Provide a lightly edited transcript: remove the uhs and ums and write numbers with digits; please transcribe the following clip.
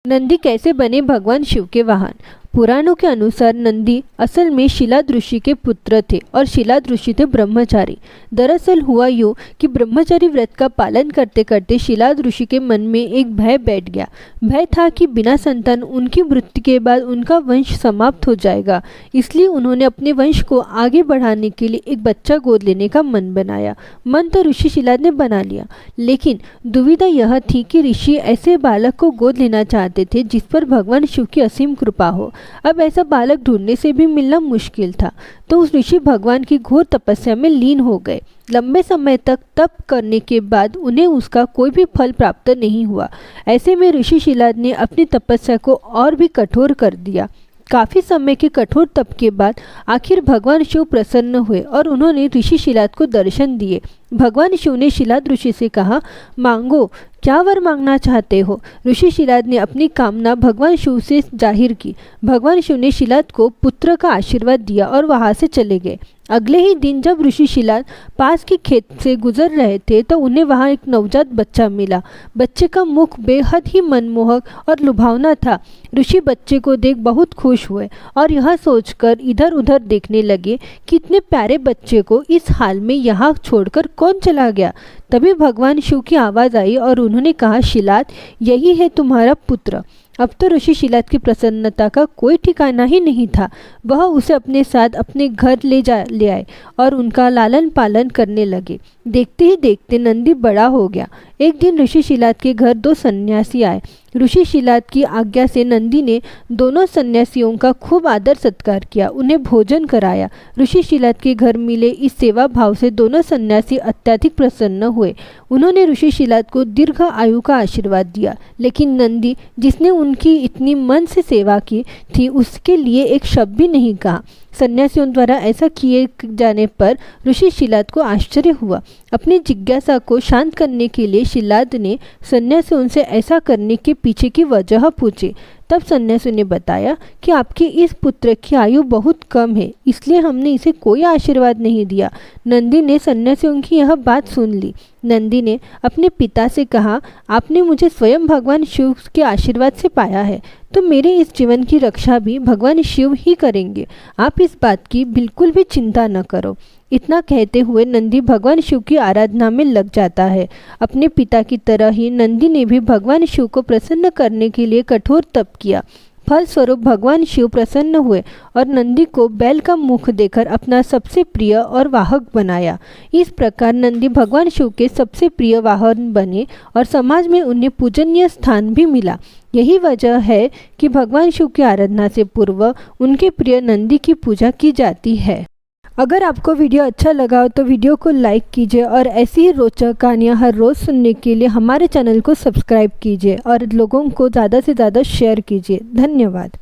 नंदी कैसे बने भगवान शिव के वाहन। पुराणों के अनुसार नंदी असल में शिलाद ऋषि के पुत्र थे और शिलाद ऋषि थे ब्रह्मचारी। दरअसल हुआ यूँ कि ब्रह्मचारी व्रत का पालन करते करते शिलाद ऋषि के मन में एक भय बैठ गया। भय था कि बिना संतान उनकी मृत्यु के बाद उनका वंश समाप्त हो जाएगा। इसलिए उन्होंने अपने वंश को आगे बढ़ाने के लिए एक बच्चा गोद लेने का मन बनाया। मन तो ऋषि शिलाद ने बना लिया, लेकिन दुविधा यह थी कि ऋषि ऐसे बालक को गोद लेना चाहते थे जिस पर भगवान शिव की असीम कृपा हो। अब ऐसा बालक ढूंढने से भी मिलना मुश्किल था, तो उस ऋषि भगवान की घोर तपस्या में लीन हो गए। लंबे समय तक तप करने के बाद उन्हें उसका कोई भी फल प्राप्त नहीं हुआ। ऐसे में ऋषि शिलाद ने अपनी तपस्या को और भी कठोर कर दिया। काफ़ी समय के कठोर तप के बाद आखिर भगवान शिव प्रसन्न हुए और उन्होंने ऋषि शिलाद को दर्शन दिए। भगवान शिव ने शिलाद ऋषि से कहा, मांगो, क्या वर मांगना चाहते हो। ऋषि शिलाद ने अपनी कामना भगवान शिव से जाहिर की। भगवान शिव ने शिलाद को पुत्र का आशीर्वाद दिया और वहां से चले गए। अगले ही दिन जब ऋषि शिलाद पास के खेत से गुजर रहे थे तो उन्हें वहां एक नवजात बच्चा मिला। बच्चे का मुख बेहद ही मनमोहक और लुभावना था। ऋषि बच्चे को देख बहुत खुश हुए और यह सोचकर इधर उधर देखने लगे कि इतने प्यारे बच्चे को इस हाल में यहाँ छोड़कर कौन चला गया। तभी भगवान शिव की आवाज़ आई और उन्होंने कहा, शिलाद, यही है तुम्हारा पुत्र। अब तो ऋषि शिलाद की प्रसन्नता का कोई ठिकाना ही नहीं था। वह उसे अपने साथ अपने घर ले आए और उनका लालन पालन करने लगे। देखते ही देखते नंदी बड़ा हो गया। एक दिन ऋषि शिलाद के घर 2 सन्यासी आए। ऋषि शिलाद की आज्ञा से नंदी ने दोनों सन्यासियों का खूब आदर सत्कार किया, उन्हें भोजन कराया। ऋषि शिलाद के घर मिले इस सेवा भाव से दोनों सन्यासी अत्यधिक प्रसन्न हुए। उन्होंने ऋषि शिलाद को दीर्घ आयु का आशीर्वाद दिया, लेकिन नंदी, जिसने उनकी इतनी मन से सेवा की थी, उसके लिए एक शब्द भी नहीं कहा। सन्यासियों द्वारा ऐसा किए जाने पर ऋषि शिलाद को आश्चर्य हुआ। अपनी जिज्ञासा को शांत करने के लिए शिलाद ने सन्यासियों से ऐसा करने के पीछे की वजह पूछी। तब सन्यासी ने बताया कि आपके इस पुत्र की आयु बहुत कम है, इसलिए हमने इसे कोई आशीर्वाद नहीं दिया। नंदी ने सन्यासियों की यह बात सुन ली। नंदी ने अपने पिता से कहा, आपने मुझे स्वयं भगवान शिव के आशीर्वाद से पाया है, तो मेरे इस जीवन की रक्षा भी भगवान शिव ही करेंगे। आप इस बात की बिल्कुल भी चिंता न करो। इतना कहते हुए नंदी भगवान शिव की आराधना में लग जाता है। अपने पिता की तरह ही नंदी ने भी भगवान शिव को प्रसन्न करने के लिए कठोर तप किया। फलस्वरूप भगवान शिव प्रसन्न हुए और नंदी को बैल का मुख देकर अपना सबसे प्रिय और वाहक बनाया। इस प्रकार नंदी भगवान शिव के सबसे प्रिय वाहन बने और समाज में उन्हें पूजनीय स्थान भी मिला। यही वजह है कि भगवान शिव की आराधना से पूर्व उनके प्रिय नंदी की पूजा की जाती है। अगर आपको वीडियो अच्छा लगा हो तो वीडियो को लाइक कीजिए और ऐसी ही रोचक कहानियाँ हर रोज़ सुनने के लिए हमारे चैनल को सब्सक्राइब कीजिए और लोगों को ज़्यादा से ज़्यादा शेयर कीजिए। धन्यवाद।